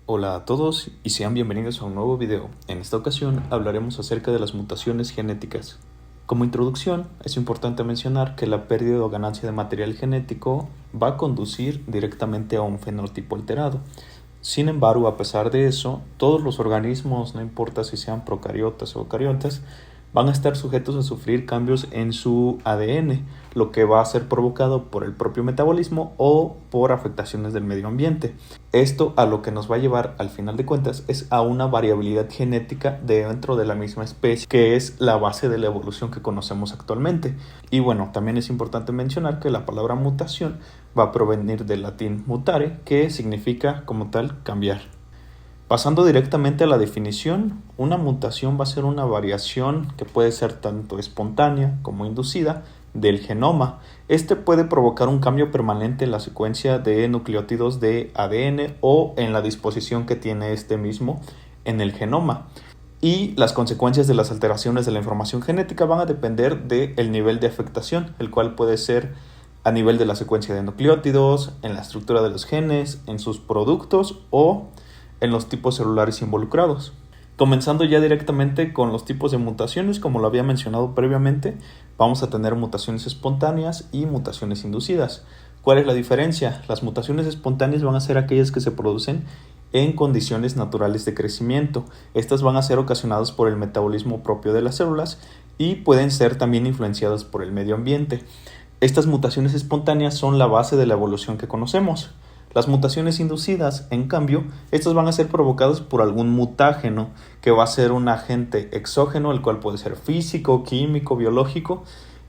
Hola a todos y sean bienvenidos a un nuevo video. En esta ocasión hablaremos acerca de las mutaciones genéticas. Como introducción, es importante mencionar que la pérdida o ganancia de material genético va a conducir directamente a un fenotipo alterado. Sin embargo, a pesar de eso, todos los organismos, no importa si sean procariotas o eucariotas, van a estar sujetos a sufrir cambios en su ADN, lo que va a ser provocado por el propio metabolismo o por afectaciones del medio ambiente. Esto a lo que nos va a llevar, al final de cuentas, es a una variabilidad genética dentro de la misma especie, que es la base de la evolución que conocemos actualmente. Y bueno, también es importante mencionar que la palabra mutación va a provenir del latín mutare, que significa como tal cambiar. Pasando directamente a la definición, una mutación va a ser una variación que puede ser tanto espontánea como inducida del genoma. Este puede provocar un cambio permanente en la secuencia de nucleótidos de ADN o en la disposición que tiene este mismo en el genoma. Y las consecuencias de las alteraciones de la información genética van a depender del nivel de afectación, el cual puede ser a nivel de la secuencia de nucleótidos, en la estructura de los genes, en sus productos o en los tipos celulares involucrados. Comenzando ya directamente con los tipos de mutaciones, como lo había mencionado previamente, vamos a tener mutaciones espontáneas y mutaciones inducidas. ¿Cuál es la diferencia? Las mutaciones espontáneas van a ser aquellas que se producen en condiciones naturales de crecimiento. Estas van a ser ocasionadas por el metabolismo propio de las células y pueden ser también influenciadas por el medio ambiente. Estas mutaciones espontáneas son la base de la evolución que conocemos. Las mutaciones inducidas, en cambio, estas van a ser provocadas por algún mutágeno que va a ser un agente exógeno, el cual puede ser físico, químico, biológico,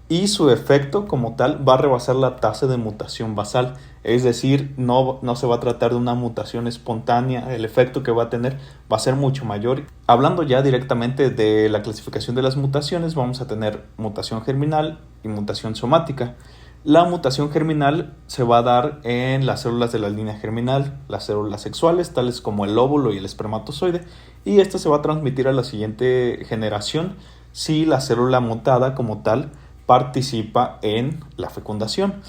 y su efecto como tal va a rebasar la tasa de mutación basal, es decir, no se va a tratar de una mutación espontánea, el efecto que va a tener va a ser mucho mayor. Hablando ya directamente de la clasificación de las mutaciones, vamos a tener mutación germinal y mutación somática. La mutación germinal se va a dar en las células de la línea germinal, las células sexuales, tales como el óvulo y el espermatozoide, y esta se va a transmitir a la siguiente generación si la célula mutada como tal participa en la fecundación.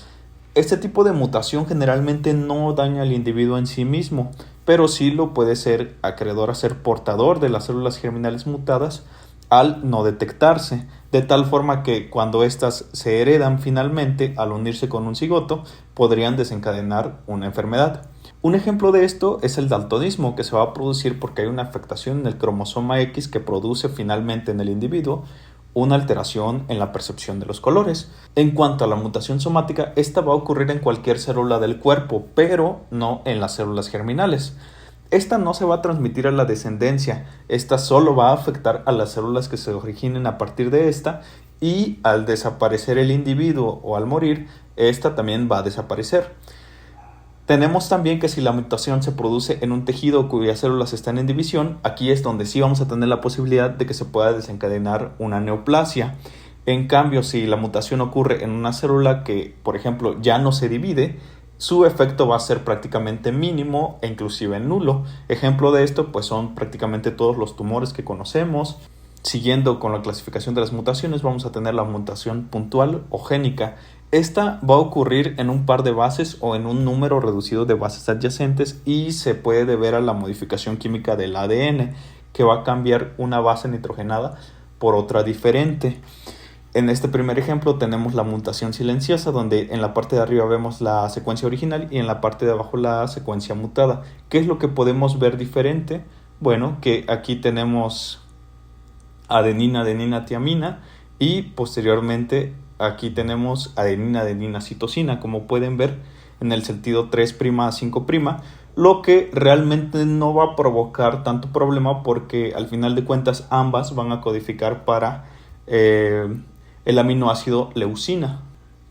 Este tipo de mutación generalmente no daña al individuo en sí mismo, pero sí lo puede ser acreedor a ser portador de las células germinales mutadas al no detectarse, de tal forma que cuando éstas se heredan finalmente al unirse con un cigoto, podrían desencadenar una enfermedad. Un ejemplo de esto es el daltonismo, que se va a producir porque hay una afectación en el cromosoma X que produce finalmente en el individuo una alteración en la percepción de los colores. En cuanto a la mutación somática, esta va a ocurrir en cualquier célula del cuerpo, pero no en las células germinales. Esta no se va a transmitir a la descendencia, esta solo va a afectar a las células que se originen a partir de esta, y al desaparecer el individuo o al morir, esta también va a desaparecer. Tenemos también que si la mutación se produce en un tejido cuyas células están en división, aquí es donde sí vamos a tener la posibilidad de que se pueda desencadenar una neoplasia. En cambio, si la mutación ocurre en una célula que, por ejemplo, ya no se divide, su efecto va a ser prácticamente mínimo e inclusive nulo. Ejemplo de esto pues son prácticamente todos los tumores que conocemos. Siguiendo con la clasificación de las mutaciones, vamos a tener la mutación puntual o génica. Esta va a ocurrir en un par de bases o en un número reducido de bases adyacentes y se puede deber a la modificación química del ADN, que va a cambiar una base nitrogenada por otra diferente. En este primer ejemplo tenemos la mutación silenciosa, donde en la parte de arriba vemos la secuencia original y en la parte de abajo la secuencia mutada. ¿Qué es lo que podemos ver diferente? Bueno, que aquí tenemos adenina, adenina, tiamina, y posteriormente aquí tenemos adenina, adenina, citosina, como pueden ver en el sentido 3' a 5', lo que realmente no va a provocar tanto problema porque al final de cuentas ambas van a codificar para el aminoácido leucina.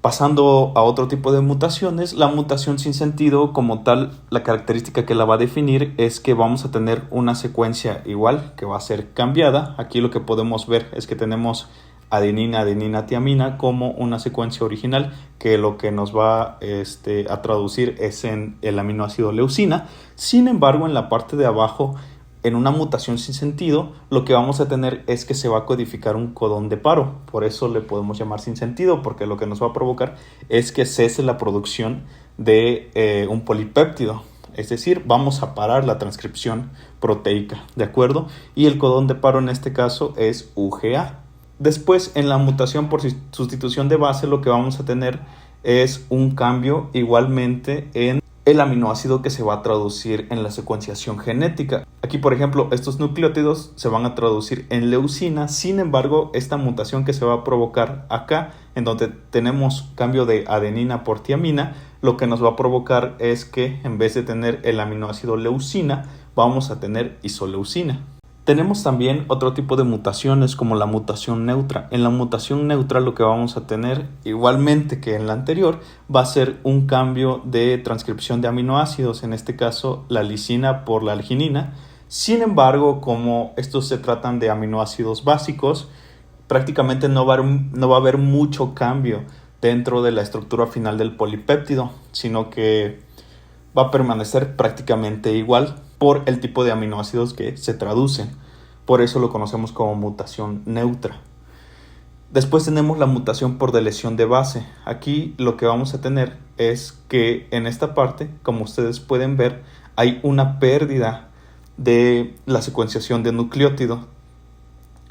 Pasando a otro tipo de mutaciones, la mutación sin sentido como tal, la característica que la va a definir es que vamos a tener una secuencia igual que va a ser cambiada. Aquí lo que podemos ver es que tenemos adenina, adenina, tiamina como una secuencia original, que lo que nos va a traducir es en el aminoácido leucina. Sin embargo, en la parte de abajo, en una mutación sin sentido, lo que vamos a tener es que se va a codificar un codón de paro. Por eso le podemos llamar sin sentido, porque lo que nos va a provocar es que cese la producción de un polipéptido. es decir, vamos a parar la transcripción proteica, ¿de acuerdo? Y el codón de paro en este caso es UGA. Después, en la mutación por sustitución de base, lo que vamos a tener es un cambio igualmente en el aminoácido que se va a traducir en la secuenciación genética. Aquí, por ejemplo, estos nucleótidos se van a traducir en leucina. Sin embargo, esta mutación que se va a provocar acá, en donde tenemos cambio de adenina por tiamina, lo que nos va a provocar es que en vez de tener el aminoácido leucina, vamos a tener isoleucina. Tenemos también otro tipo de mutaciones como la mutación neutra. En la mutación neutra lo que vamos a tener, igualmente que en la anterior, va a ser un cambio de transcripción de aminoácidos, en este caso la lisina por la arginina. Sin embargo, como estos se tratan de aminoácidos básicos, prácticamente no va a haber mucho cambio dentro de la estructura final del polipéptido, sino que va a permanecer prácticamente igual por el tipo de aminoácidos que se traducen. Por eso lo conocemos como mutación neutra. Después tenemos la mutación por deleción de base. Aquí lo que vamos a tener es que en esta parte, como ustedes pueden ver, hay una pérdida de la secuenciación de nucleótido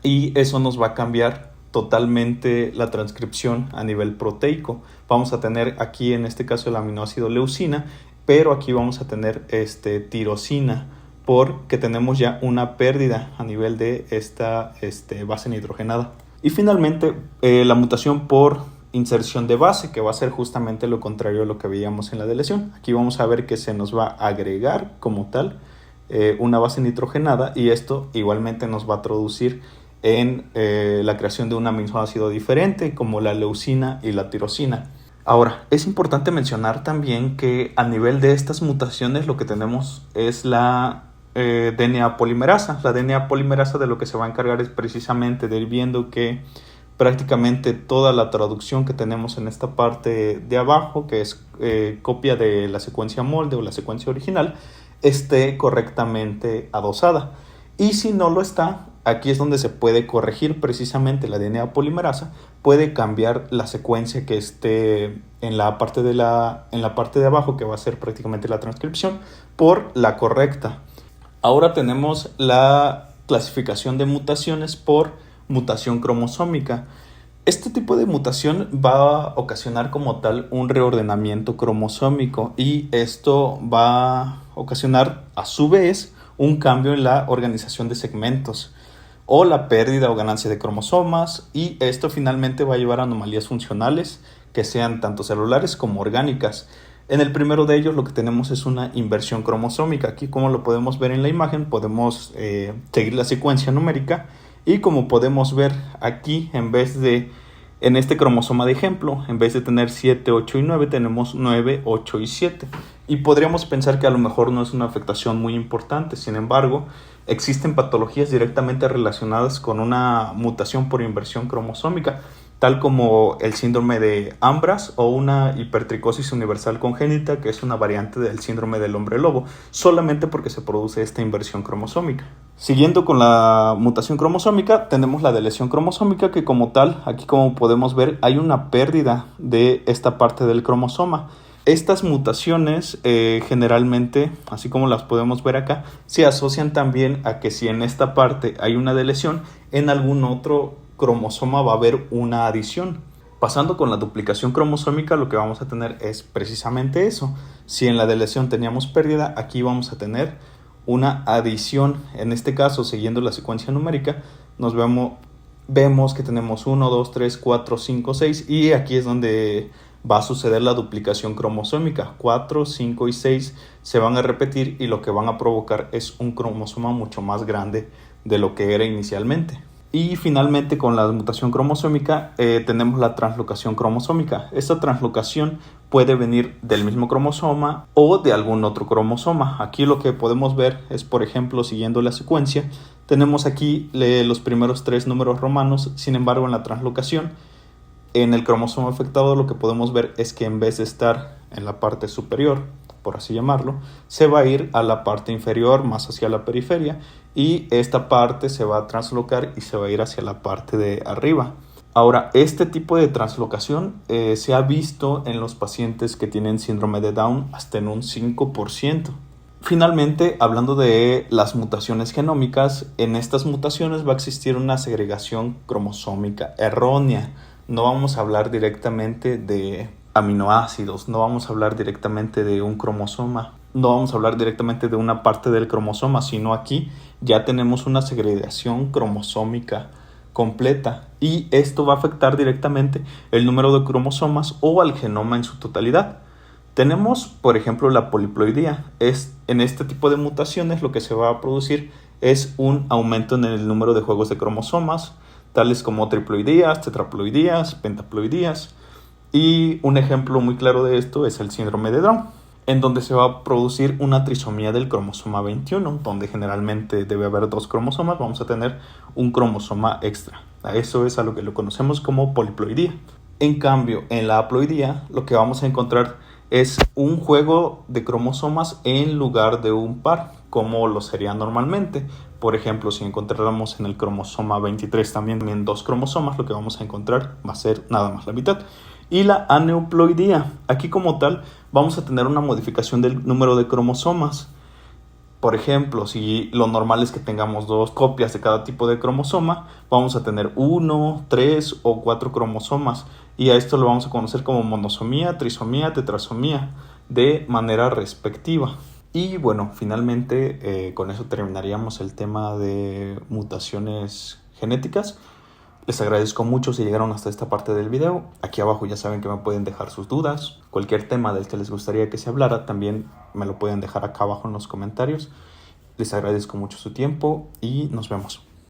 y eso nos va a cambiar totalmente la transcripción a nivel proteico. Vamos a tener aquí en este caso el aminoácido leucina, pero aquí vamos a tener tirosina porque tenemos ya una pérdida a nivel de esta base nitrogenada. Y finalmente la mutación por inserción de base, que va a ser justamente lo contrario a lo que veíamos en la deleción. Aquí vamos a ver que se nos va a agregar como tal una base nitrogenada y esto igualmente nos va a traducir en la creación de un aminoácido diferente como la leucina y la tirosina. Ahora, es importante mencionar también que a nivel de estas mutaciones lo que tenemos es la DNA polimerasa. La DNA polimerasa de lo que se va a encargar es precisamente de ir viendo que prácticamente toda la traducción que tenemos en esta parte de abajo, que es copia de la secuencia molde o la secuencia original, esté correctamente adosada. Y si no lo está, aquí es donde se puede corregir precisamente la DNA polimerasa, puede cambiar la secuencia que esté en la parte de abajo, que va a ser prácticamente la transcripción, por la correcta. Ahora tenemos la clasificación de mutaciones por mutación cromosómica. Este tipo de mutación va a ocasionar como tal un reordenamiento cromosómico y esto va a ocasionar a su vez un cambio en la organización de segmentos o la pérdida o ganancia de cromosomas, y esto finalmente va a llevar a anomalías funcionales que sean tanto celulares como orgánicas. En el primero de ellos lo que tenemos es una inversión cromosómica. Aquí, como lo podemos ver en la imagen, podemos seguir la secuencia numérica y como podemos ver aquí, en este cromosoma de ejemplo, en vez de tener 7, 8 y 9, tenemos 9, 8 y 7. Y podríamos pensar que a lo mejor no es una afectación muy importante. Sin embargo, existen patologías directamente relacionadas con una mutación por inversión cromosómica, tal como el síndrome de Ambras o una hipertricosis universal congénita, que es una variante del síndrome del hombre lobo, solamente porque se produce esta inversión cromosómica. Siguiendo con la mutación cromosómica, tenemos la deleción cromosómica, que como tal, aquí como podemos ver, hay una pérdida de esta parte del cromosoma. Estas mutaciones generalmente, así como las podemos ver acá, se asocian también a que si en esta parte hay una deleción, en algún otro cromosoma va a haber una adición. Pasando con la duplicación cromosómica, lo que vamos a tener es precisamente eso. Si en la deleción teníamos pérdida, aquí vamos a tener una adición. En este caso, siguiendo la secuencia numérica, vemos que tenemos 1, 2, 3, 4, 5, 6 y aquí es donde va a suceder la duplicación cromosómica. 4, 5 y 6 se van a repetir y lo que van a provocar es un cromosoma mucho más grande de lo que era inicialmente. Y finalmente, con la mutación cromosómica tenemos la translocación cromosómica. Esta translocación puede venir del mismo cromosoma o de algún otro cromosoma. Aquí lo que podemos ver es, por ejemplo, siguiendo la secuencia, tenemos aquí los primeros 3 números romanos. Sin embargo, en la translocación, en el cromosoma afectado, lo que podemos ver es que en vez de estar en la parte superior, por así llamarlo, se va a ir a la parte inferior, más hacia la periferia, y esta parte se va a translocar y se va a ir hacia la parte de arriba. Ahora, este tipo de translocación se ha visto en los pacientes que tienen síndrome de Down hasta en un 5%. Finalmente, hablando de las mutaciones genómicas, en estas mutaciones va a existir una segregación cromosómica errónea. No vamos a hablar directamente de aminoácidos, no vamos a hablar directamente de un cromosoma, no vamos a hablar directamente de una parte del cromosoma, sino aquí ya tenemos una segregación cromosómica completa y esto va a afectar directamente el número de cromosomas o al genoma en su totalidad. Tenemos, por ejemplo, la poliploidía. En este tipo de mutaciones lo que se va a producir es un aumento en el número de juegos de cromosomas, tales como triploidías, tetraploidías, pentaploidías. Y un ejemplo muy claro de esto es el síndrome de Down, en donde se va a producir una trisomía del cromosoma 21, donde generalmente debe haber 2 cromosomas, vamos a tener un cromosoma extra. A eso es a lo que lo conocemos como poliploidía. En cambio, en la haploidía lo que vamos a encontrar es un juego de cromosomas en lugar de un par, como lo sería normalmente. Por ejemplo, si encontráramos en el cromosoma 23 también 2 cromosomas, lo que vamos a encontrar va a ser nada más la mitad. Y la aneuploidía, aquí como tal vamos a tener una modificación del número de cromosomas. Por ejemplo, si lo normal es que tengamos 2 copias de cada tipo de cromosoma, vamos a tener 1, 3 o 4 cromosomas. Y a esto lo vamos a conocer como monosomía, trisomía, tetrasomía, de manera respectiva. Y bueno, finalmente con eso terminaríamos el tema de mutaciones genéticas. Les agradezco mucho si llegaron hasta esta parte del video. Aquí abajo ya saben que me pueden dejar sus dudas. Cualquier tema del que les gustaría que se hablara también me lo pueden dejar acá abajo en los comentarios. Les agradezco mucho su tiempo y nos vemos.